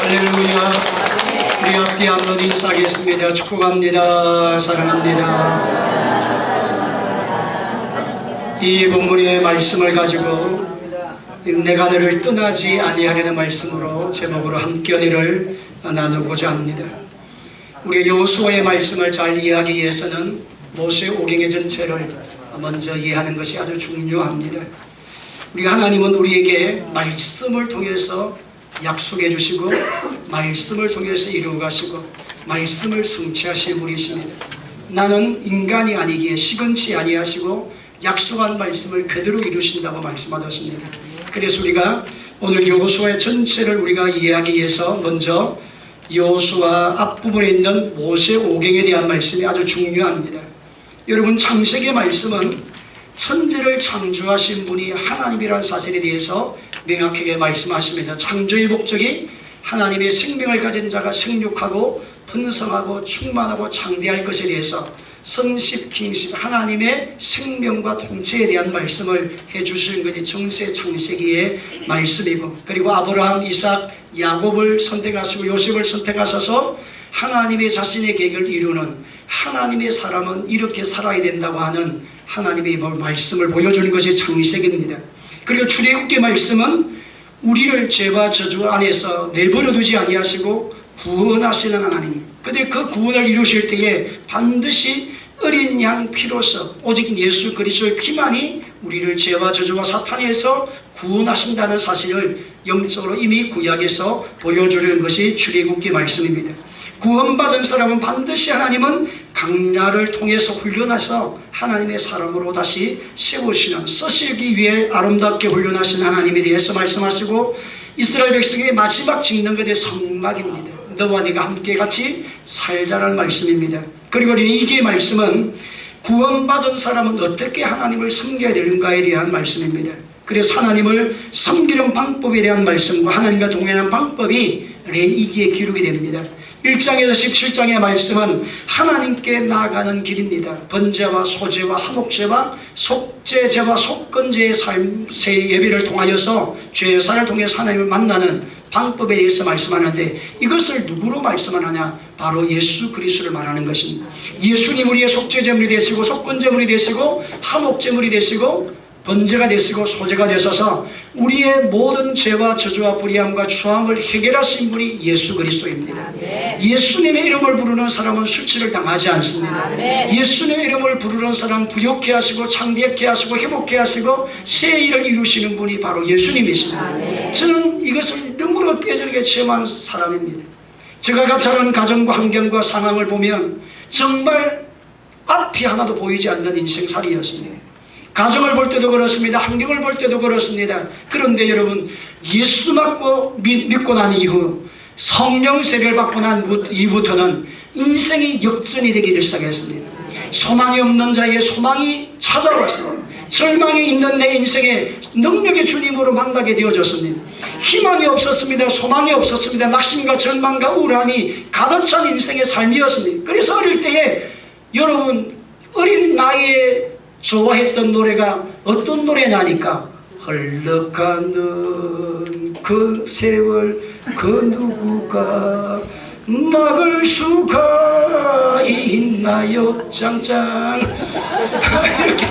할렐루야. 우리 앞뒤 한번 인사하겠습니다. 축복합니다. 사랑합니다. 이 본문의 말씀을 가지고 내가 너를 떠나지 아니하려는 말씀으로 제목으로 함께 은혜를 나누고자 합니다. 우리 여호수아의 말씀을 잘 이해하기 위해서는 모세 오경의 전체를 먼저 이해하는 것이 아주 중요합니다. 우리 하나님은 우리에게 말씀을 통해서 약속해 주시고 말씀을 통해서 이루어 가시고 말씀을 성취하실 분이십니다. 나는 인간이 아니기에 시건치 아니하시고 약속한 말씀을 그대로 이루신다고 말씀하셨습니다. 그래서 우리가 오늘 여호수아의 전체를 우리가 이해하기 위해서 먼저 여호수아 앞부분에 있는 모세 오경에 대한 말씀이 아주 중요합니다. 여러분, 창세기의 말씀은 천지를 창조하신 분이 하나님이라는 사실에 대해서 명확하게 말씀하십니다. 창조의 목적이 하나님의 생명을 가진 자가 생육하고 번성하고 충만하고 창대할 것에 대해서 선십, 킹십, 하나님의 생명과 통치에 대한 말씀을 해주시는 것이 정세 창세기의 말씀이고, 그리고 아브라함, 이삭, 야곱을 선택하시고 요셉을 선택하셔서 하나님의 자신의 계획을 이루는, 하나님의 사람은 이렇게 살아야 된다고 하는 하나님의 말씀을 보여주는 것이 창세기입니다. 그리고 출애굽기 말씀은 우리를 죄와 저주 안에서 내버려 두지 아니하시고 구원하시는 하나님, 근데 그 구원을 이루실 때에 반드시 어린 양 피로서 오직 예수 그리스도의 피만이 우리를 죄와 저주와 사탄에서 구원하신다는 사실을 영적으로 이미 구약에서 보여주는 것이 출애굽기 말씀입니다. 구원받은 사람은 반드시 하나님은 강야를 통해서 훈련해서 하나님의 사람으로 다시 세우시는, 쓰시기 위해 아름답게 훈련하신 하나님에 대해서 말씀하시고, 이스라엘 백성의 마지막 짓는 것의 성막입니다. 너와 네가 함께 같이 살자라는 말씀입니다. 그리고 이게 말씀은 구원받은 사람은 어떻게 하나님을 섬겨야 되는가에 대한 말씀입니다. 그래서 하나님을 섬기는 방법에 대한 말씀과 하나님과 동행하는 방법이 레위기에 기록이 됩니다. 1장에서 17장의 말씀은 하나님께 나아가는 길입니다. 번제와 소제와 한옥제와 속죄제와 속건제의 삶의 예배를 통하여서 죄사를 통해서 하나님을 만나는 방법에 대해서 말씀하는데, 이것을 누구로 말씀하느냐? 바로 예수 그리스도를 말하는 것입니다. 예수님 우리의 속죄제물이 되시고 속건제물이 되시고 한옥제물이 되시고 번제가 되시고 소제가 되셔서 우리의 모든 죄와 저주와 불의함과 추함을 해결하신 분이 예수 그리스도입니다. 예수님의 이름을 부르는 사람은 수치를 당하지 않습니다. 예수님의 이름을 부르는 사람은 부욕해 하시고 창대케 하시고 회복해 하시고 새 일을 이루시는 분이 바로 예수님이십니다. 저는 이것을 너무나 뼈저리게 체험한 사람입니다. 제가 자란 가정과 환경과 상황을 보면 정말 앞이 하나도 보이지 않는 인생살이였습니다. 가정을 볼 때도 그렇습니다. 환경을 볼 때도 그렇습니다. 그런데 여러분, 예수 믿고 난 이후, 성령 세례를 받고 난 이후부터는 인생이 역전이 되기 시작했습니다. 소망이 없는 자에게 소망이 찾아왔습니다. 절망이 있는 내 인생에 능력의 주님으로 만나게 되어졌습니다. 희망이 없었습니다. 소망이 없었습니다. 낙심과 절망과 우울함이 가득 찬 인생의 삶이었습니다. 그래서 어릴 때에 여러분, 어린 나이에 좋아했던 노래가 어떤 노래냐니까, 흘러가는 그 세월 그 누구가 막을 수가 있나요 짱짱. 이렇게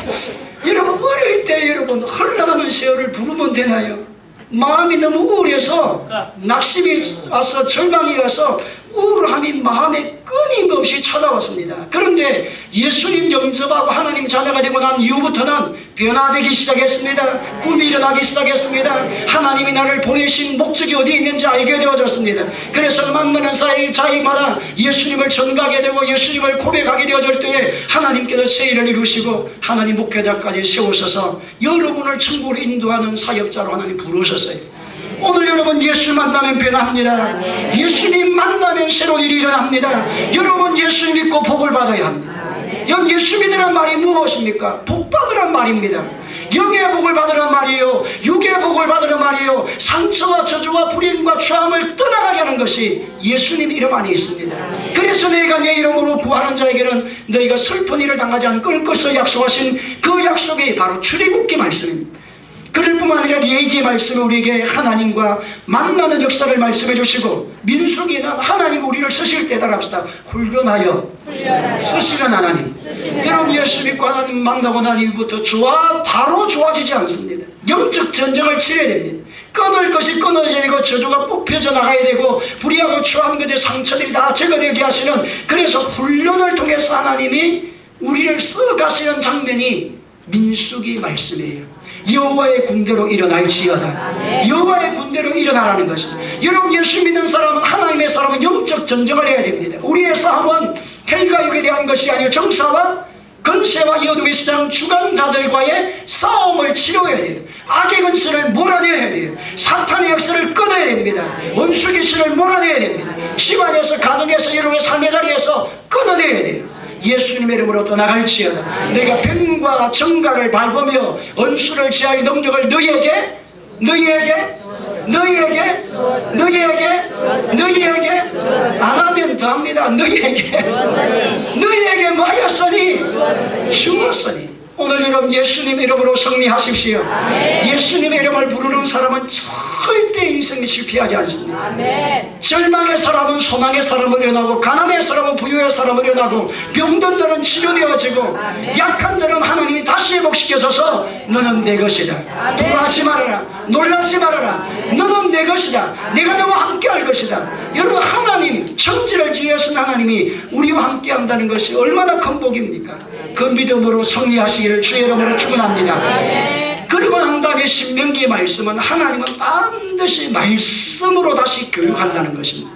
여러분, 어릴 때 여러분 흘러가는 세월을 부르면 되나요? 마음이 너무 우울해서 낙심이 와서 절망이 와서 우울함이 마음에 끊임없이 찾아왔습니다. 그런데 예수님 영접하고 하나님 자녀가 되고 난 이후부터는 변화되기 시작했습니다. 꿈이 일어나기 시작했습니다. 하나님이 나를 보내신 목적이 어디에 있는지 알게 되어졌습니다. 그래서 만나는 자이마다 예수님을 전가하게 되고 예수님을 고백하게 되어질 때에 하나님께서 새 일을 이루시고 하나님 목회자까지 세우셔서 여러분을 천국으로 인도하는 사역자로 하나님 부르셨어요. 오늘 여러분, 예수 만나면 변합니다. 예수님 만나면 새로운 일이 일어납니다. 여러분, 예수 믿고 복을 받아야 합니다. 예수 믿으란 말이 무엇입니까? 복 받으란 말입니다. 영의 복을 받으란 말이요, 육의 복을 받으란 말이요, 상처와 저주와 불행과 추함을 떠나가게 하는 것이 예수님 이름 안에 있습니다. 그래서 너희가 내 이름으로 구하는 자에게는 너희가 슬픈 일을 당하지 않을 것을 약속하신 그 약속이 바로 출애굽기 말씀입니다. 그럴 뿐만 아니라 레위기의 말씀을 우리에게 하나님과 만나는 역사를 말씀해 주시고, 민수기는 하나님 우리를 쓰실 때 따라합시다. 훈련하여 쓰시는 하나님. 여러분, 예수 믿고 하나님 만나고 난 이후부터 바로 좋아지지 않습니다. 영적 전쟁을 치러야 됩니다. 끊을 것이 끊어져야 되고, 저주가 뽑혀져 나가야 되고, 불의하고 추한 것의 상처들이 다 제거되게 하시는, 그래서 훈련을 통해서 하나님이 우리를 써가시는 장면이 민수기 말씀이에요. 여호와의 군대로 일어날지어다. 여호와의 군대로 일어나라는 것입니다. 여러분, 예수 믿는 사람은, 하나님의 사람은 영적 전쟁을 해야 됩니다. 우리의 싸움은 헬과 육에 대한 것이 아니라 정사와 건세와 이 어둠의 시장 주관자들과의 싸움을 치러야 돼요. 악의 근세를 몰아내야 돼요. 사탄의 역사를 끊어야 됩니다. 원수 귀신을 몰아내야 됩니다. 집안에서, 가정에서, 여러분의 삶의 자리에서 끊어내야 돼요. 예수님의 이름으로 떠나갈지어다. 내가 뱀과 정갈을 밟으며 원수를 제할 능력을 너희에게 안 하면 더합니다. 너희에게 뭐하였으니 주었으니. 오늘 여러분, 예수님 이름으로 승리하십시오. 예수님의 이름을 부르는 사람은 절대 인생이 실패하지 않습니다. 절망의 사람은 소망의 사람을 일어나고, 가난의 사람은 부유의 사람을 일어나고, 병든 자는 치료되어지고, 약한 자는 하나님이 다시 회복시켜서서 너는 내 것이다. 놀라지 말아라. 놀라지 말아라. 너는 내 것이다. 내가 너와 함께할 것이다. 여러분, 하나님, 천지를 지으신 하나님이 우리와 함께한다는 것이 얼마나 큰 복입니까? 그 믿음으로 승리하시기를 주의 이름으로 축원합니다. 그리고 난 다음에 신명기의 말씀은, 하나님은 반드시 말씀으로 다시 교육한다는 것입니다.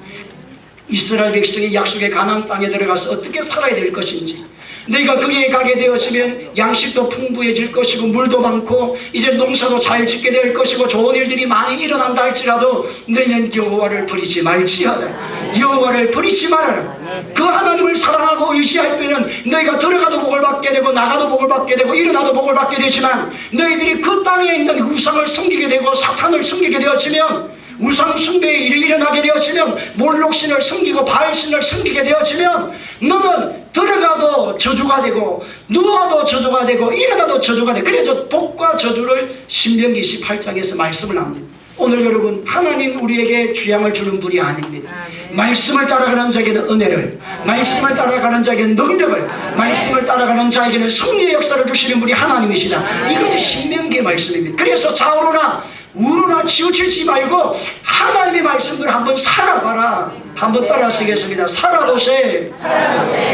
이스라엘 백성이 약속의 가나안 땅에 들어가서 어떻게 살아야 될 것인지, 너희가 거기에 가게 되었으면 양식도 풍부해질 것이고, 물도 많고, 이제 농사도 잘 짓게 될 것이고, 좋은 일들이 많이 일어난다 할지라도 너희는 여호와를 버리지 말지어다. 여호와를 버리지 말아라. 그 하나님을 사랑하고 의지할 때는 너희가 들어가도 복을 받게 되고, 나가도 복을 받게 되고, 일어나도 복을 받게 되지만, 너희들이 그 땅에 있는 우상을 섬기게 되고 사탄을 섬기게 되어지면, 우상 숭배의 일이 일어나게 되어지면, 몰록신을 섬기고 바알신을 섬기게 되어지면, 너는 들어가도 저주가 되고, 누워도 저주가 되고, 일어나도 저주가 되고. 그래서 복과 저주를 신명기 18장에서 말씀을 합니다. 오늘 여러분, 하나님 우리에게 주양을 주는 분이 아닙니다. 말씀을 따라가는 자에게는 은혜를, 말씀을 따라가는 자에게는 능력을, 말씀을 따라가는 자에게는 승리의 역사를 주시는 분이 하나님이시다. 이것이 신명기의 말씀입니다. 그래서 좌우로나 우로나 치우치지 말고 하나님의 말씀을 한번 살아봐라. 한번 따라 쓰겠습니다. 살아보세.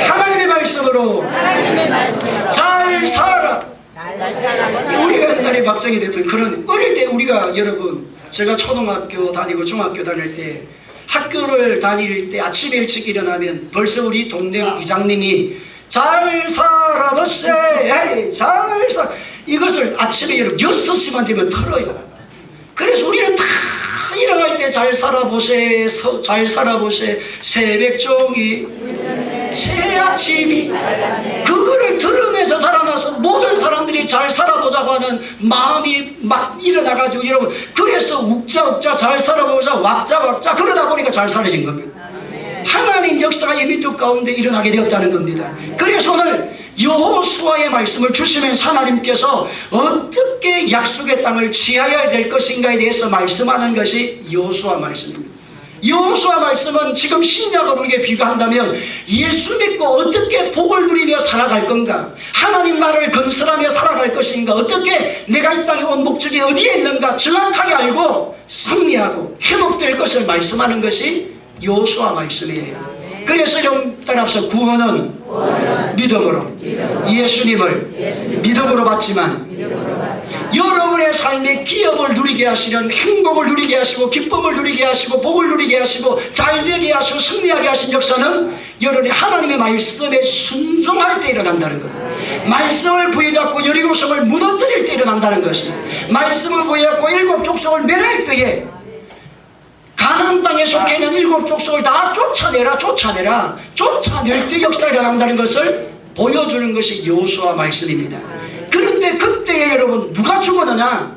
하나님의 말씀으로 잘 살아라. 우리가 옛날에 박정희 대통령, 그런 어릴 때 우리가, 여러분, 제가 초등학교 다니고 중학교 다닐 때, 학교를 다닐 때 아침에 일찍 일어나면 벌써 우리 동네 이장님이 잘 살아보세, 잘 살아, 이것을 아침에 여러분 6시만 되면 틀어요. 그래서 우리는 다 일어날 때 잘 살아보세, 잘 살아보세, 새벽종이 새 아침이, 그거를 들으면서 자라나서 모든 사람들이 잘 살아보자고 하는 마음이 막 일어나가지고, 여러분, 그래서 욱자 잘 살아보자, 왁자 그러다 보니까 잘 살아진 겁니다. 하나님 역사가 이 민족 가운데 일어나게 되었다는 겁니다. 그래서 오늘 여호수아의 말씀을 주시면서 하나님께서 어떻게 약속의 땅을 취하여야 될 것인가에 대해서 말씀하는 것이 여호수아 말씀입니다. 여호수아 말씀은 지금 신약을 우리에게 비교한다면, 예수 믿고 어떻게 복을 누리며 살아갈 건가, 하나님 나라를 건설하며 살아갈 것인가, 어떻게 내가 이 땅에 온 목적이 어디에 있는가 정확하게 알고 승리하고 회복될 것을 말씀하는 것이 여호수아 말씀이에요. 그래서 좀 따라서, 구원은 믿음으로, 예수님을 믿음으로 받지만, 여러분의 삶의 기업을 누리게 하시는, 행복을 누리게 하시고, 기쁨을 누리게 하시고, 복을 누리게 하시고, 잘되게 하시고, 승리하게 하신 역사는 여러분이 하나님의 말씀에 순종할 때 일어난다는 것. 말씀을 부여잡고 여리고성을 무너뜨릴 때 일어난다는 것입니다. 말씀을 부여잡고 7 족속을 멸할 때에 가나안 땅에 속해 있는 7 족속을 다 쫓아낼 때 역사가 일어난다는 것을 보여주는 것이 여호수아 말씀입니다. 그런데 그때에 여러분, 누가 죽었느냐?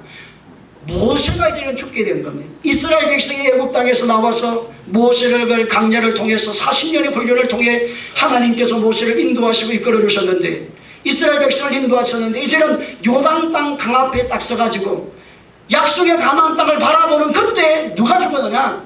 모세가 이제는 죽게 된 겁니다. 이스라엘 백성이 애굽 땅에서 나와서 모세를 강야를 통해서 40년의 훈련을 통해 하나님께서 모세를 인도하시고 이끌어 주셨는데, 이스라엘 백성을 인도하셨는데, 이제는 요단 땅 강 앞에 딱 서가지고 약속의 가나안 땅을 바라보는 그때 누가 죽었느냐?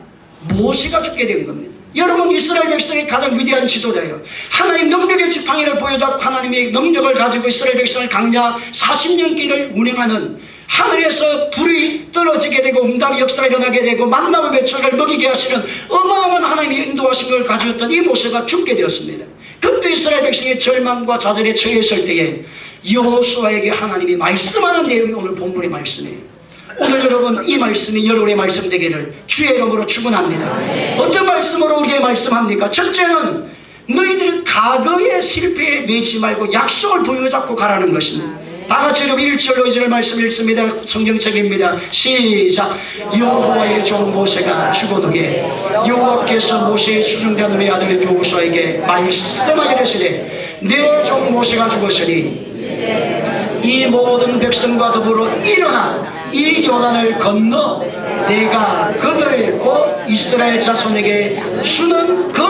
모세가 죽게 된 겁니다. 여러분, 이스라엘 백성의 가장 위대한 지도자예요. 하나님 능력의 지팡이를 보여줬고 하나님의 능력을 가지고 이스라엘 백성을 강야 40년 길을 운행하는, 하늘에서 불이 떨어지게 되고 응답의 역사가 일어나게 되고 만나고 매초를 먹이게 하시는 어마어마한 하나님의 인도하신 걸 가졌던 이 모세가 죽게 되었습니다. 그때 이스라엘 백성의 절망과 좌절에 처해 있을 때에 여호수아에게 하나님이 말씀하는 내용이 오늘 본문의 말씀이에요. 오늘 여러분, 이 말씀이 여러분의 말씀 되기를 주의 이름으로 축원합니다. 어떤 말씀으로 우리에게 말씀합니까? 첫째는 너희들 과거의 실패에 매지 말고 약속을 부여잡고 가라는 것입니다. 다같이 여러분 1절로 2절 말씀 읽습니다. 성경책입니다. 시작. 여호와의 종 모세가 죽은 후에 여호와께서 모세의 수중된 우리 아들 여호수아에게 말씀하여 이르시되 내 종 모세가 죽었으니 이 모든 백성과 더불어 일어나 이 요단을 건너 내가 그들 곧 이스라엘 자손에게 주는 그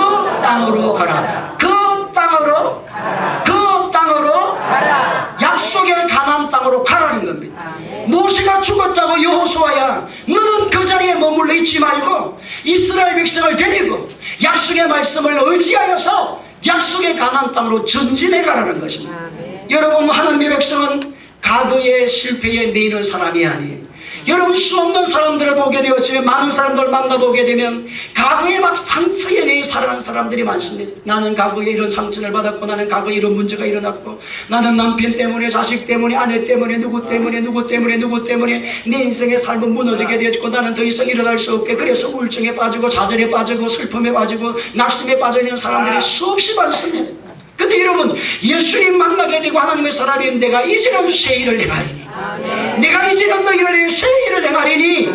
땅으로 가라. 그 땅으로 가라. 약속의 가나안 땅으로 가라는 겁니다. 모세가 죽었다고 여호수아야, 너는 그 자리에 머물러 있지 말고 이스라엘 백성을 데리고 약속의 말씀을 의지하여서 약속의 가나안 땅으로 전진해 가라는 것입니다. 여러분, 하나님의 백성은 과거의 실패에 매이는 사람이 아니에요. 여러분, 수없는 사람들을 보게 되었지만, 많은 사람들을 만나보게 되면 과거에 막 상처에 매여 살아가는 사람들이 많습니다. 나는 과거에 이런 상처를 받았고, 나는 과거에 이런 문제가 일어났고, 나는 남편 때문에, 자식 때문에, 아내 때문에, 누구 때문에 내 인생의 삶은 무너지게 되었고, 나는 더 이상 일어날 수 없게, 그래서 우울증에 빠지고 좌절에 빠지고 슬픔에 빠지고 낙심에 빠져 있는 사람들이 수없이 많습니다. 근데 여러분, 예수님 만나게 되고 하나님의 사람이 내가 이제는 새 일을 행하리니, 내가 이제는 너희를 위해 새 일을 행하리니,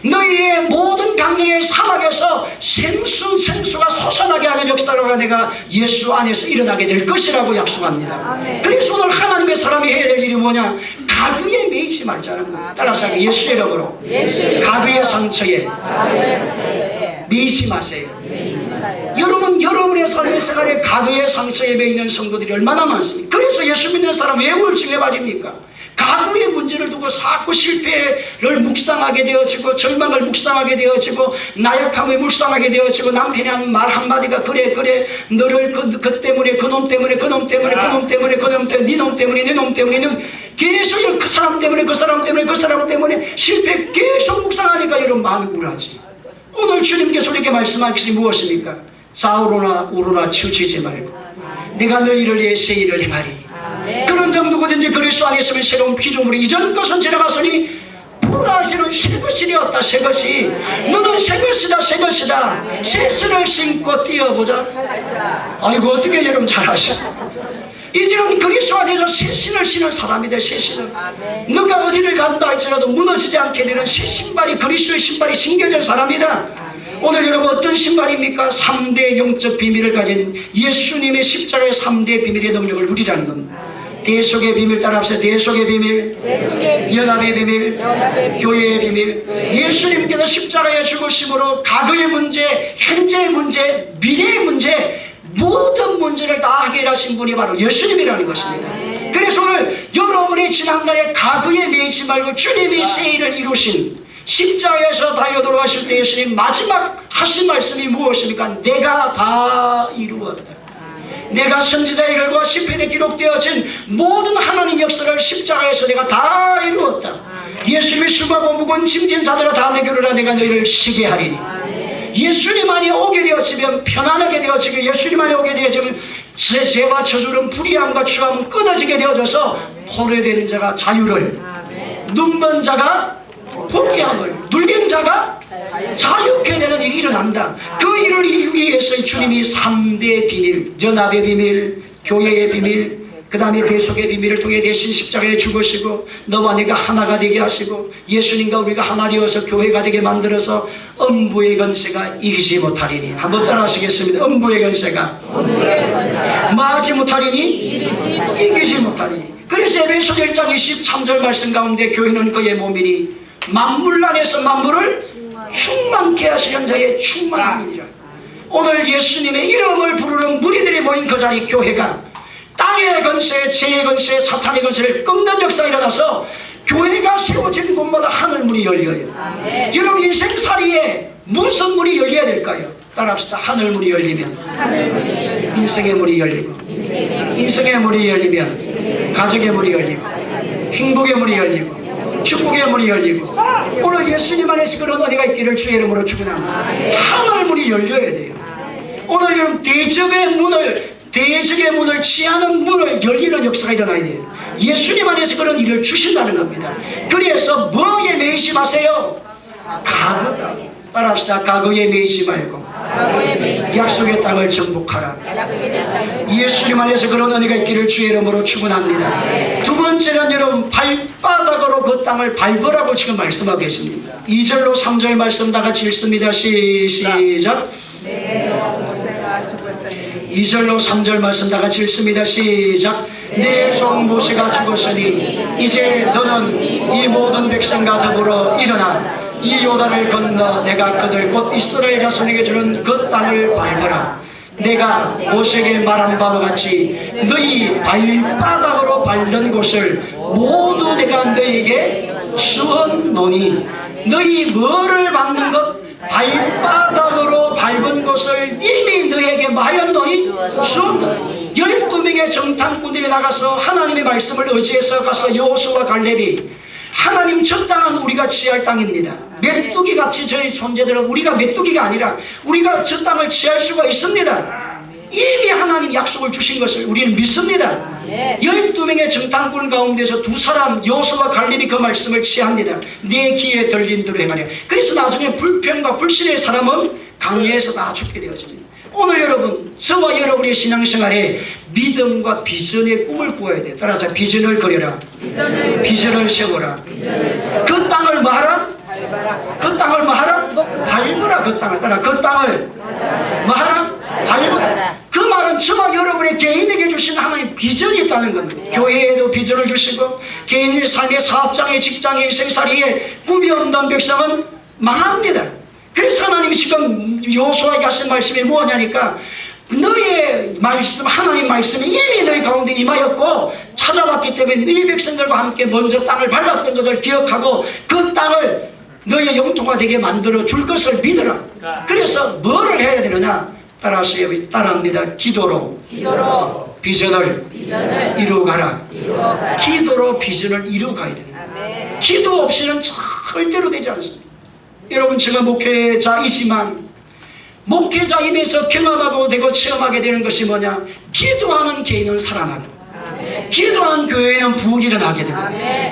너희의 모든 강의 사막에서 생수가 솟아나게 하는 역사가 내가 예수 안에서 일어나게 될 것이라고 약속합니다. 그래서 오늘 하나님의 사람이 해야 될 일이 뭐냐? 가부에 매이지 말자는 거예요. 따라서 예수의 이름으로 가부의 상처에 매이지 마세요. 여러분, 여러분의 삶의 생활에 가부의 상처에 매이는 성도들이 얼마나 많습니까? 그래서 예수 믿는 사람 왜 우울증에 빠집니까? 과거의 문제를 두고 자꾸 실패를 묵상하게 되어지고, 절망을 묵상하게 되어지고, 나약함을 묵상하게 되어지고, 남편이 하는 말 한마디가 그래 너를 그 때문에, 그놈 때문에, 네 놈 때문에 계속 그 사람 때문에 실패 계속 묵상하니까 여러분 마음이 우울하지. 오늘 주님께서 우리에게 말씀하시기 무엇입니까? 싸우로나 우로나 치우치지 말고 내가 너희를 위해 새 일을 행하리니, 그런 점 누구든지 그리스도 안에 있으면 새로운 피조물이 이전 것은 지나갔으니 보라시는 새 것이 되었다. 새 것이, 너는 새 것이다. 새 신을 신고 뛰어보자. 아이고, 어떻게 여러분 잘하시오. 이제는 그리스도 안에서 새 신을 신은 사람이 돼. 새 신은 너가 어디를 간다 할지라도 무너지지 않게 되는 새 신발이, 그리스도의 신발이 신겨진 사람이다. 오늘 여러분 어떤 신발입니까? 3대 영적 비밀을 가진 예수님의 십자가의 3대 비밀의 능력을 누리라는 겁니다. 대속의 비밀, 따라합시다. 대속의 비밀, 연합의 비밀, 교회의 비밀. 예수님께서 십자가의 죽으심으로 과거의 문제, 현재의 문제, 미래의 문제, 모든 문제를 다 해결하신 분이 바로 예수님이라는 것입니다. 그래서 오늘 여러분이 지난날에 과거에 매이지 말고 주님이 새 일을 이루신 십자가에서 달려 돌아가실 때 예수님 마지막 하신 말씀이 무엇입니까? 내가 다 이루었다. 내가 선지자의 글과 시편에 기록되어진 모든 하나님 역사를 십자가에서 내가 다 이루었다. 예수님이 수고하고 무거운 짐진 자들아 다 내게로라. 내가 너희를 쉬게 하리니. 예수님 안에 오게 되어지면 편안하게 되어지고, 예수님 안에 오게 되어지면 죄와 저주는 불의함과 추함은 끊어지게 되어져서 포로되는 자가 자유를, 눈먼 자가 포기함을, 눌린 자가 자유케 되는 일이 일어난다. 그 일을 이루기 위해서 주님이 3대 비밀, 연합의 비밀, 교회의 비밀, 그 다음에 대속의 비밀을 통해 대신 십자가에 죽으시고 너와 내가 하나가 되게 하시고, 예수님과 우리가 하나 되어서 교회가 되게 만들어서 음부의 권세가 이기지 못하리니. 한번 따라 하시겠습니다. 음부의 권세가 마지 못하리니, 이기지 못하리니. 그래서 에베소 1장 23절 말씀 가운데 교회는 그의 몸이니 만물 안에서 만물을 충만케 하시는 자의 충만함이니라. 오늘 예수님의 이름을 부르는 무리들이 모인 그 자리, 교회가 땅의 권세, 죄의 권세, 사탄의 권세를 꺾는 역사가 일어나서 교회가 세워진 곳마다 하늘문이 열려요. 여러분 인생살이에 무슨 문이 열려야 될까요? 따라합시다. 하늘문이 열리면 인생의 문이 열리고, 인생의 문이 열리면 가정의 문이 열리고, 행복의 문이 열리고, 축복의 문이 열리고, 오늘 예수님 안에서 그런 은혜가 있기를 주의 이름으로 축원합니다. 하늘문이 열려야 돼요. 오늘 여러분 대적의 문을 취하는 문을 열리는 역사가 일어나야 돼요. 예수님 안에서 그런 일을 주신다는 겁니다. 그래서 뭐에 매이지 마세요? 과거다. 따라합시다. 과거에 매이지 말고 약속의 땅을 정복하라. 예수님 안에서 그런 은혜가 있기를 주의 이름으로 축원합니다. 두 번째는 여러분 발바닥으로 그 땅을 밟으라고 지금 말씀하고 계십니다. 2절로 3절 말씀 다 같이 읽습니다. 시작. 2절로 3절 말씀 다 같이 읽습니다. 시작. 내 종 모세가 죽었으니 이제 너는 이 모든 백성과 더불어 일어나 이 요단을 건너 내가 그들 곧 이스라엘 자손에게 주는 그 땅을 밟으라. 내가 모세에게 말한 바와 같이 너희 발바닥으로 밟는 곳을 모두 내가 너희에게 주었노니 너희 뭐를 밟는 것? 발바닥으로 밟은 곳을 이미 너희에게 마였노니 주었노니. 12명의 정탐꾼들이 나가서 하나님의 말씀을 의지해서 가서 여호수아와 갈렙이 하나님 저 땅은 우리가 취할 땅입니다. 메뚜기 같이 저희 존재들은 우리가 메뚜기가 아니라 우리가 저 땅을 취할 수가 있습니다. 이미 하나님 약속을 주신 것을 우리는 믿습니다. 12명의 정탐꾼 가운데서 두 사람 여호수아와 갈렙이 그 말씀을 취합니다. 내 귀에 들린 대로 행하려. 그래서 나중에 불평과 불신의 사람은 강야에서 다 죽게 되어집니다. 오늘 여러분, 저와 여러분의 신앙생활에 믿음과 비전의 꿈을 꾸어야 돼. 따라서 비전을 그려라. 비전을 세워라. 그 땅을 뭐 하라? 그 땅을 뭐 하라? 밟으라. 그 땅을 따라. 그 땅을 뭐 하라? 밟으라. 그 말은 저와 여러분의 개인에게 주신 하나님 비전이 있다는 겁니다. 교회에도 비전을 주시고 개인의 삶의 사업장의 직장의 인생살이에 꿈이 없는 백성은 망합니다. 그래서 하나님이 지금 여호수아에게 하신 말씀이 뭐냐니까 너희의 말씀, 하나님 말씀이 이미 너희 가운데 임하였고 찾아왔기 때문에 너희 백성들과 함께 먼저 땅을 밟았던 것을 기억하고 그 땅을 너희의 영토가 되게 만들어 줄 것을 믿으라. 그래서 뭐를 해야 되느냐? 따라하세요. 따라합니다. 기도로 비전을 이루어가라. 기도로 비전을 이루어가야 됩니다. 기도 없이는 절대로 되지 않습니다. 여러분, 제가 목회자이지만 목회자임에서 경험하고 되고 체험하게 되는 것이 뭐냐? 기도하는 개인은 살아나고 기도하는 교회는 부흥이 일어나게 되고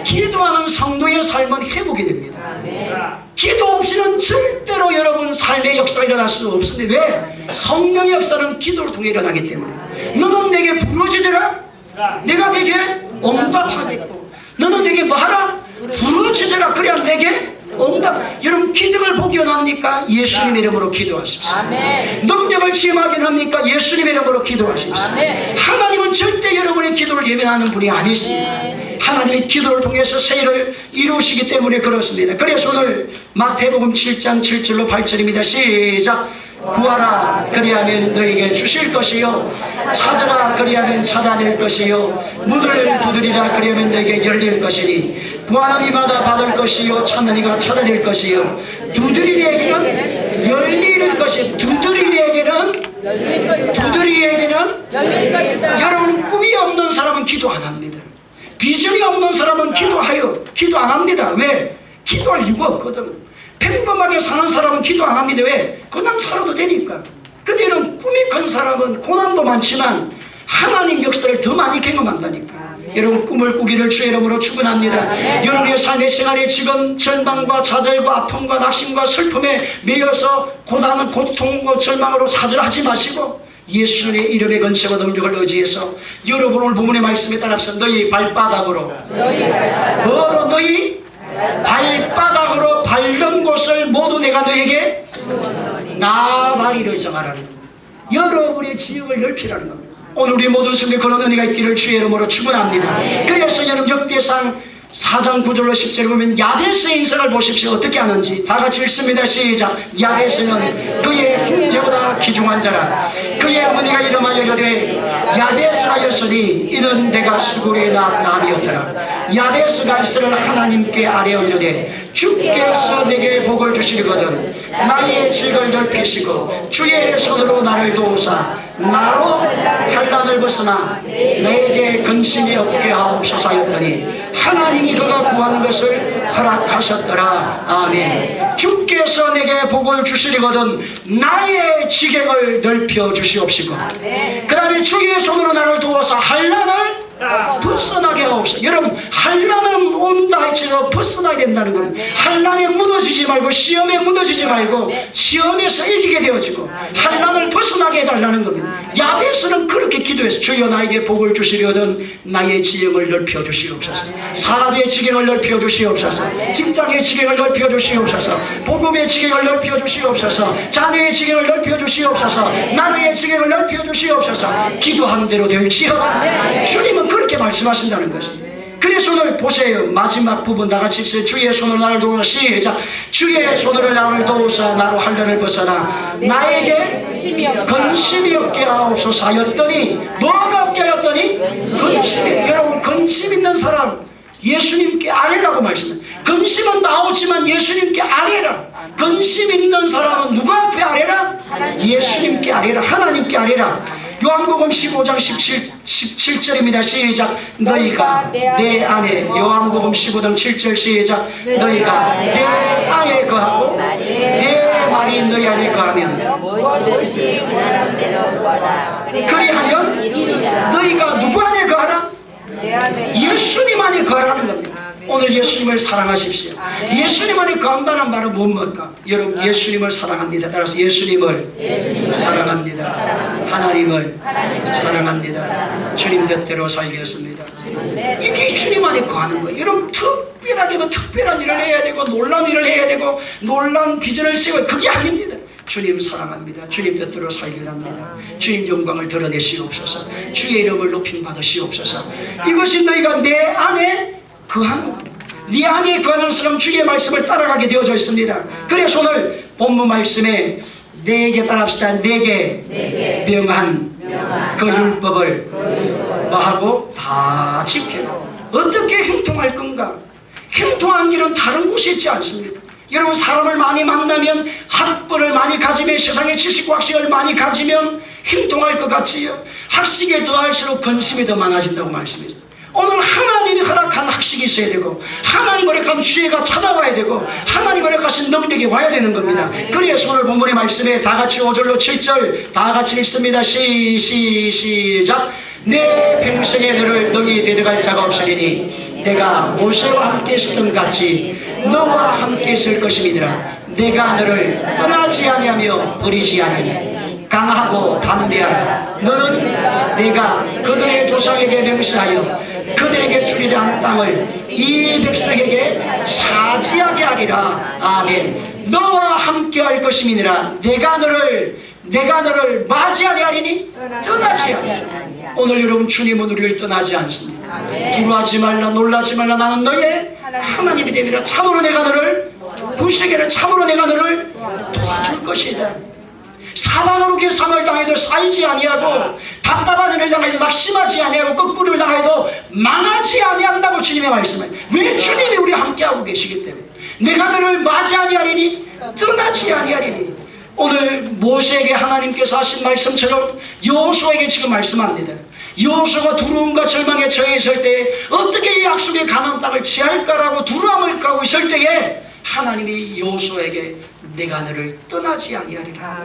기도하는 성도의 삶은 회복이 됩니다. 기도 없이는 절대로 여러분 삶의 역사가 일어날 수 없습니다. 왜? 성령의 역사는 기도를 통해 일어나기 때문에. 너는 내게 부르짖으라. 내가 내게 응답하겠고 너는 내게 뭐하라? 부르짖으라. 그래야 내게 응답. 여러분, 기적을 보기 원합니까? 예수님 이름으로 기도하십시오. 능력을 체험하긴 합니까? 예수님 이름으로 기도하십시오. 하나님은 절대 여러분의 기도를 예민하는 분이 아니십니다. 하나님의 기도를 통해서 새 일을 이루시기 때문에 그렇습니다. 그래서 오늘 마태복음 7장 7절로 8절입니다. 시작. 구하라 그리하면 너에게 주실 것이요 찾으라 그리하면 찾아낼 것이요 문을 두드리라 그리하면 너에게 열릴 것이니 구하는 이마다 받을 것이요 찾는 이가 찾아낼 것이요 두드리리에게는 열릴 것이. 두드리리에게는 열릴 것이다. 여러분, 꿈이 없는 사람은 기도 안 합니다. 비전이 없는 사람은 기도 안 합니다. 왜? 기도할 이유가 없거든. 평범하게 사는 사람은 기도 안 합니다. 왜? 그냥 살아도 되니까. 근데 이런 꿈이 큰 사람은 고난도 많지만 하나님 역사를 더 많이 경험한다니까. 여러분, 꿈을 꾸기를 주의 이름으로 축원합니다. 여러분의 삶의 생활에 지금 절망과 좌절과 아픔과 낙심과 슬픔에 매여서 고단한 고통과 절망으로 사절하지 마시고 예수님의 이름의 건세와 능력을 의지해서 여러분 오늘 본문의 말씀에 따라서 너희 발바닥으로 발바닥으로 밟는 곳을 모두 내가 너에게 나발이를 정하라는 겁니다. 여러분의 지역을 넓히라는 겁니다. 오늘 우리 모든 성도에 그런 은혜가 있기를 주의 이름으로 축원합니다. 그래서 여러분 역대상 4장 9절로 10절에 보면 야베스의 인생을 보십시오. 어떻게 하는지 다 같이 읽습니다. 시작. 야베스는 그의 형제보다 귀중한 자라. 그의 어머니가 이름하여 이르되 야베스라였으니 이는 내가 수고리에 낳은 남이었더라. 야베스가 이스라엘 하나님께 아뢰어 이르되 주께서 내게 복을 주시리거든 나의 직을 넓히시고 주의 손으로 나를 도우사 나로 환난을 벗어나 내게 근심이 없게 하옵소서 하였더니 하나님이 그가 구한 것을 허락하셨더라. 아멘. 주께서 내게 복을 주시리거든 나의 지경을 넓혀 주시옵시고 그 다음에 주의 손으로 나를 도와서 환난을 벗어나게 하옵소서. 여러분 환난은 온다 할지라도 벗어나야 된다는 겁니다. 환난에 무너지지 말고 시험에 무너지지 말고 시험에서 이기게 되어지고 환난을 벗어나게 해달라는 겁니다. 야베스는 그렇게 기도해서 주여 나에게 복을 주시려던 나의 지경을 넓혀 주시옵소서. 사람의 지경을 넓혀 주시옵소서. 직장의 지경을 넓혀 주시옵소서. 복음의 지경을 넓혀 주시옵소서. 자녀의 지경을 넓혀 주시옵소서. 나라의 지경을 넓혀 주시옵소서. 기도하는 대로 될지어다. 주님은 그렇게 말씀하신다는 것입니다. 그래서 오늘 보세요. 마지막 부분 다같이 주의 손으로 나를 도우사 시작. 주의 손으로 나를 도우사 나로 환난을 벗어나 나에게 근심이 없게 하옵소서 하였더니 뭐가 없게 하였더니 근심이. 여러분 근심 있는 사람 예수님께 아뢰라고 말씀합니다. 근심은 나오지만 예수님께 아뢰라. 근심 있는 사람은 누구 앞에 아뢰라? 예수님께 아뢰라. 하나님께 아뢰라. 요한복음 15장 17절입니다. 시작. 너희가 내 안에 요한복음 15장 7절 시작. 너희가 내 안에 거하고 내 말이 너희 안에 거하면 그리하면 너희가 누구 안에 거하라? 예수님 안에 거하라는 겁니다. 오늘 예수님을 사랑하십시오. 예수님 안에 거한다는 말은 뭡니까? 여러분 예수님을 사랑합니다. 따라서 예수님을 사랑합니다. 하나님을 사랑합니다. 주님 뜻대로 살겠습니다. 이게 주님 안에 거하는 거예요. 여러분 특별하게도 특별한 일을 해야 되고 놀라운 일을 해야 되고 놀라운 비전을 세워야 그게 아닙니다. 주님 사랑합니다. 주님 뜻대로 살길 합니다. 주님 영광을 드러내시옵소서. 주의 이름을 높임 받으시옵소서. 이것이 너희가 내 안에 거하는 네 안에 거하는 사람 주의 말씀을 따라가게 되어져 있습니다. 그래서 오늘 본문 말씀에 내게 따라합시다. 내게 명한 그 율법을 뭐하고 다 지켜라. 어떻게 형통할 건가? 형통한 길은 다른 곳에 있지 않습니까? 여러분 사람을 많이 만나면 학벌을 많이 가지면 세상의 지식과 학식을 많이 가지면 형통할 것 같지요. 학식에 더할수록 근심이 더 많아진다고 말씀했습니다. 오늘 하나님이 허락한 학식이 있어야 되고 하나님 허락한 지혜가 찾아와야 되고 하나님 허락하신 능력이 와야 되는 겁니다. 그래서 오늘 본문의 말씀에 다같이 5절로 7절 다같이 읽습니다. 시작. 내 평생에 너를 너희 대적할 자가 없으리니 내가 모세와 함께 있었던 같이 너와 함께 있을 것임이니라. 내가 너를 떠나지 아니하며 버리지 아니하니 강하고 담대하라. 너는 내가 그들의 조상에게 맹세하여 그들에게 주리라 한 땅을 이 백성에게 사지하게 하리라. 아멘. 너와 함께 할 것임이니라. 내가 너를 맞이하게 하리니 떠나지 않으리라. 오늘 여러분 주님은 우리를 떠나지 않습니다. 두려워하지 말라 놀라지 말라 나는 너의 하나님이 됨이라. 참으로 내가 너를 구세계를 참으로 내가 너를 도와줄 것이다. 사망으로 괴상을 당해도 쌓이지 아니하고 답답한 일을 당해도 낙심하지 아니하고 거꾸림을 당해도 망하지 아니한다고 주님의 말씀을. 왜? 주님이 우리와 함께하고 계시기 때문에. 내가 너를 맞이 아니하리니 떠나지 아니하리니. 오늘 모세에게 하나님께서 하신 말씀처럼 여호수아에게 지금 말씀합니다. 여호수아가 두려움과 절망에 처해 있을 때 어떻게 이 약속의 가나안 땅을 취할까라고 두려움을 가고 있을 때에 하나님이 여호수아에게 내가 너를 떠나지 아니하리라.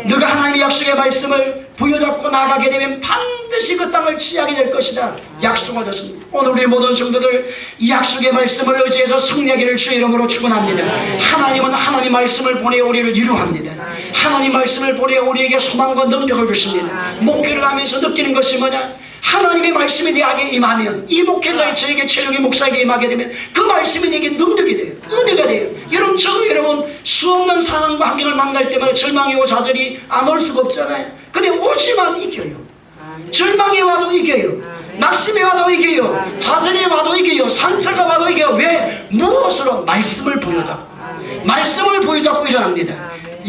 너가 하나님의 약속의 말씀을 부여잡고 나가게 되면 반드시 그 땅을 취하게 될 것이다. 약속하셨습니다. 오늘 우리 모든 성도들 이 약속의 말씀을 의지해서 승리하기를 주의 이름으로 축원합니다. 하나님은 하나님 말씀을 보내 우리를 위로합니다. 하나님 말씀을 보내 우리에게 소망과 능력을 주십니다. 목회를 하면서 느끼는 것이 뭐냐? 하나님의 말씀이 내게 임하면 이 목회자의 저에게 체력의 목사에게 임하게 되면 그 말씀이 내게 능력이 돼요. 은혜가 돼요. 여러분 저도 여러분 수없는 상황과 환경을 만날 때마다 절망이고 좌절이 안 올 수가 없잖아요. 근데 오지만 이겨요. 절망이 와도 이겨요. 낙심이 와도 이겨요. 좌절이 와도 이겨요. 상처가 와도 이겨요. 왜? 무엇으로? 말씀을 보여잡고 말씀을 보여잡고 일어납니다.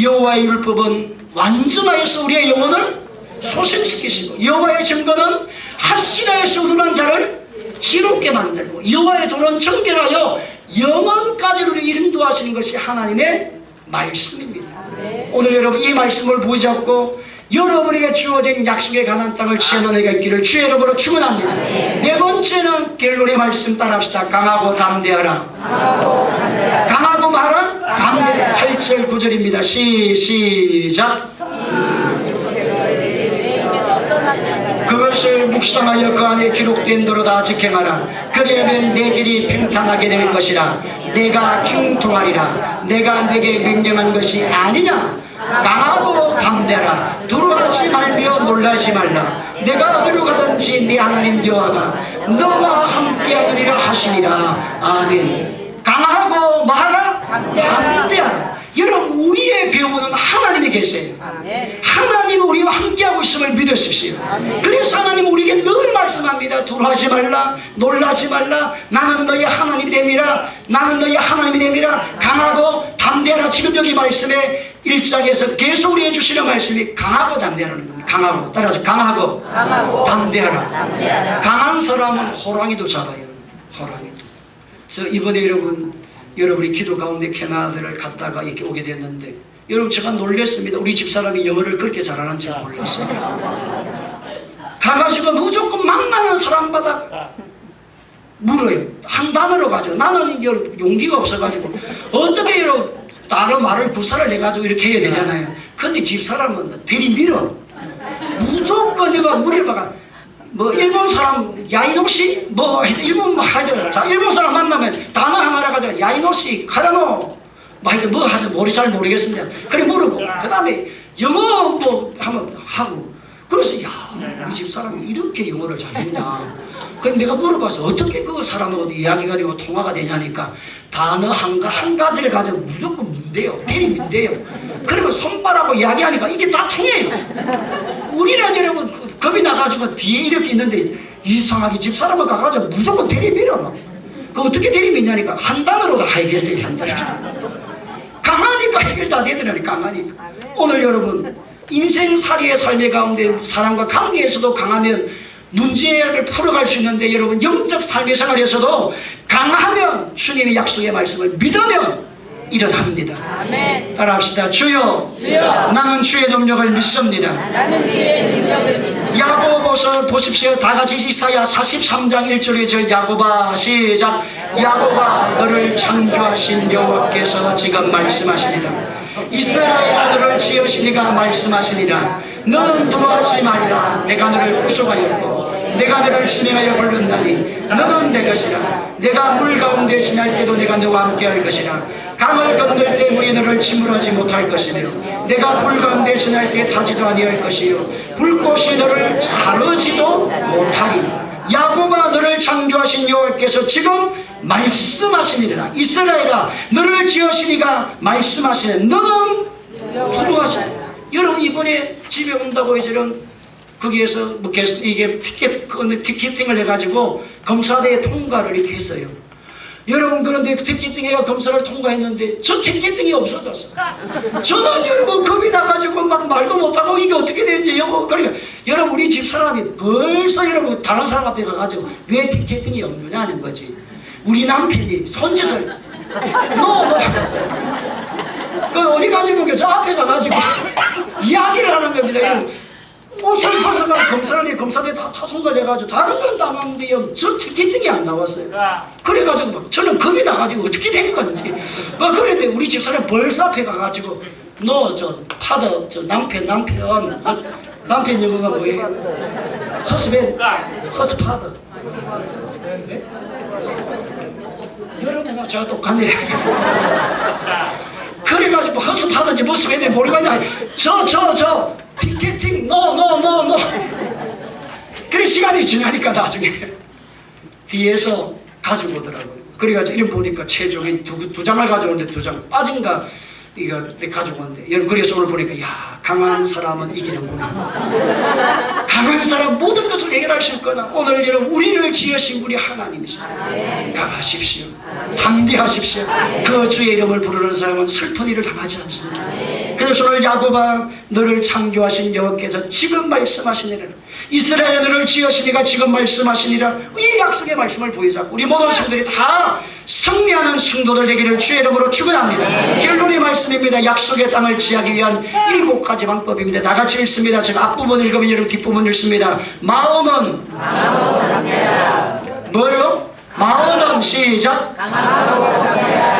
여호와의 율법은 완전하여서 우리의 영혼을 소생시키시고, 여호와의 증거는 핫신하에서 우둔한 자를 지롭게 만들고, 여호와의 도는 정결하여 영원까지로 인도하시는 것이 하나님의 말씀입니다. 오늘 여러분 이 말씀을 붙잡고 여러분에게 주어진 약속의 가나안 땅을 취하는 은혜가 있기를 주의 이름으로 축원합니다. 네 번째는 결론의 말씀 따라합시다. 강하고 담대하라. 강하고 말은 담대하라. 8절 9절입니다. 시작. 그것을 묵상하여 그 안에 기록된 대로 다 지켜가라. 그리하면 내 길이 평탄하게 될 것이라. 내가 형통하리라. 내가 내게 명령한 것이 아니냐. 강하고 담대하라. 두려워하지 말며 놀라지 말라. 내가 어디로 가든지 네 하나님 여호와가 너와 함께하리라 하시니라. 아멘. 강하고 말하라. 담대하라. 여러분 우리의 배우는 하나님이 계세요. 하나님은 우리와 함께하고 있음을 믿으십시오. 그래서 하나님은 우리에게 늘 말씀합니다. 두려워하지 말라. 놀라지 말라. 나는 너의 하나님이 됨이라. 나는 너의 하나님이 됨이라. 강하고 담대하라. 지금 여기 말씀에 1장에서 계속 우리 해주시는 말씀이 강하고 담대하라는 겁니다. 강하고 따라서 강하고 담대하라. 강한 사람은 호랑이도 잡아요. 호랑이도. 그래서 이번에 여러분이 기도 가운데 캐나다를 갔다가 이렇게 오게 됐는데 여러분 제가 놀랐습니다. 우리 집사람이 영어를 그렇게 잘하는 줄 몰랐어요. 가가지고 무조건 만나는 사람마다 물어요. 한 단어로 가지고 나는 용기가 없어가지고 어떻게 다른 말을 구사를 해가지고 이렇게 해야 되잖아요. 근데 집사람은 들이밀어. 무조건 내가 물어봐가 뭐 일본 사람 야이노시 뭐 일본 뭐 하여튼 자 일본 사람 만나면 단어 하나를 가지고 야이노시 카라노 뭐 하여튼 뭐 하든 머리 잘 모르겠습니다. 그래 물어보고 그 다음에 영어 뭐 한번 하고 그래서 야 우리 집 사람이 이렇게 영어를 잘했냐. 그럼 내가 물어봐서 어떻게 그 사람하고 이야기 가지고 통화가 되냐니까 단어 한 가지를 가지고 무조건 문대요. 대리문대요. 그러면 손발하고 이야기하니까 이게 다 통해요. 우리는 여러분 겁이 나가지고 뒤에 이렇게 있는데 이상하게 집사람을 가가지고 무조건 대리밀어. 그 어떻게 대리밀냐니까 한 단어로 다 해결돼요. 한 단어로. 강하니까 해결 다 되더라니까 강하니까. 오늘 여러분 인생살이의 삶의 가운데 사람과 관계에서도 강하면 문제를 풀어갈 수 있는데 여러분 영적 삶의 생활에서도 강하면 주님의 약속의 말씀을 믿으면 일어납니다. 아멘. 따라합시다. 주여, 나는 주의 능력을 믿습니다. 야고보서 보십시오. 다같이 이사야 43장 1절에 저 야고바 시작. 야고바 너를 창조하신 여호와께서 지금 말씀하시니라. 이스라엘아 너를 지으시니가 말씀하시니라. 너는 두려워하지 말라. 내가 너를 구속하였고 내가 너를 지명하여 불렀나니 너는 내 것이라. 내가 물 가운데 지날 때도 내가 너와 함께 할 것이라. 강을 건널 때 물이 너를 침몰하지 못할 것이며 내가 불 가운데 지날 때 타지도 아니할 것이요 불꽃이 너를 사르지도 못하리. 야고보가 너를 창조하신 여호와께서 지금 말씀하시니라. 이스라엘아 너를 지으시니가 말씀하시네. 너는 두려워하지 말라. 여러분 이번에 집에 온다고 이제는 거기에서 뭐 이게 티켓팅을 해가지고 검사대에 통과를 이렇게 했어요. 여러분 그런데 티켓팅해가 검사를 통과했는데 저 티켓팅이 없어졌어. 저는 여러분 겁이 나가지고 막 말도 못하고 이게 어떻게 되는지 그러니까 여러분 우리 집사람이 벌써 여러분 다른 사람 앞에 가가지고 왜 티켓팅이 없느냐 하는 거지. 우리 남편이 손짓을 그 어디 가는지 모르겠어. 저 앞에 가가지고 이야기를 하는 겁니다. 여러분 옷을 벗어가 검사대 다 통과해가지고 다른 건 다 나왔는데 저 티켓팅이 안 나왔어요. 그래가지고 저는 겁이 나가지고 어떻게 된 건지 그런데 우리 집사람 벌써 앞에 가가지고 너 저 파더 저 남편 영어가 뭐예요? 허스파더 여러분 저와 똑같네. 그래가지고 허스파더인지 허스맨인지 모르겠는데 저 티켓팅 노 그래 시간이 지나니까 나중에 뒤에서 가지고 오더라고요. 그래가지고 이름 보니까 체중이 두 장을 가져오는데 두 장 빠진가 이거 가지고 왔는데 여러분 그래서 오늘 보니까 야 강한 사람은 이기는구나. 강한 사람 모든 것을 해결할 수 있구나. 오늘 여러분 우리를 지으신 분이 하나님이시다. 강하십시오. 담대하십시오. 그 주의 이름을 부르는 사람은 슬픈 일을 당하지 않습니다. 그래서 오늘 야곱아, 너를 창조하신 여호와께서 지금 말씀하시니라. 이스라엘의 너를 지으시니가 지금 말씀하시니라. 이 약속의 말씀을 보여잡고 우리 모든 성도들이 다 승리하는 성도들 되기를 주의 이름으로 축원합니다. 결론의 말씀입니다. 약속의 땅을 지하기 위한 7가지 방법입니다. 나같이 읽습니다. 제가 앞부분 읽으면 여러분 뒷부분 읽습니다. 마음은 뭐요? 마음은 시작.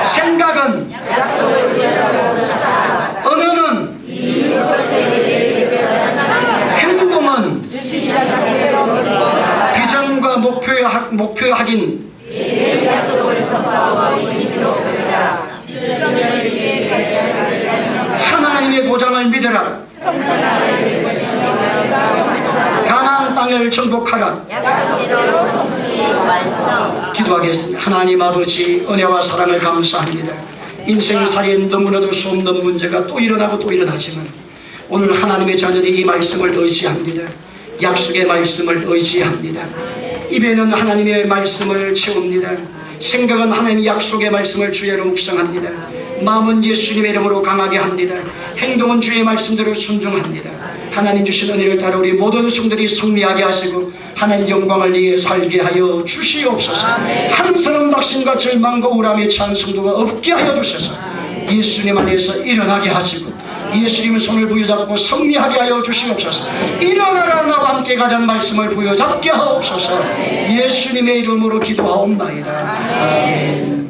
생각은, 언어는, 행동은, 비전과 목표 확인, 하나님의 보장을 믿으라. 가나안 땅을 정복하라. 기도하겠습니다. 하나님 아버지, 은혜와 사랑을 감사합니다. 인생살이에 너무나도 수 없는 문제가 또 일어나고 또 일어나지만 오늘 하나님의 자녀들이 이 말씀을 의지합니다. 약속의 말씀을 의지합니다. 입에는 하나님의 말씀을 채웁니다. 생각은 하나님의 약속의 말씀을 주의로 묵상합니다. 마음은 예수님의 이름으로 강하게 합니다. 행동은 주의 말씀대로 순종합니다. 하나님 주신 은혜를 따라 우리 모든 성들이 승리하게 하시고 하나님 영광을 위해 살게 하여 주시옵소서. 한사람 낙심과 절망과 우람에 찬 성도가 없게 하여 주셔서 예수님 안에서 일어나게 하시고 예수님의 손을 부여잡고 승리하게 하여 주시옵소서. 일어나라 나와 함께 가자는 말씀을 부여잡게 하옵소서. 예수님의 이름으로 기도하옵나이다. 아멘.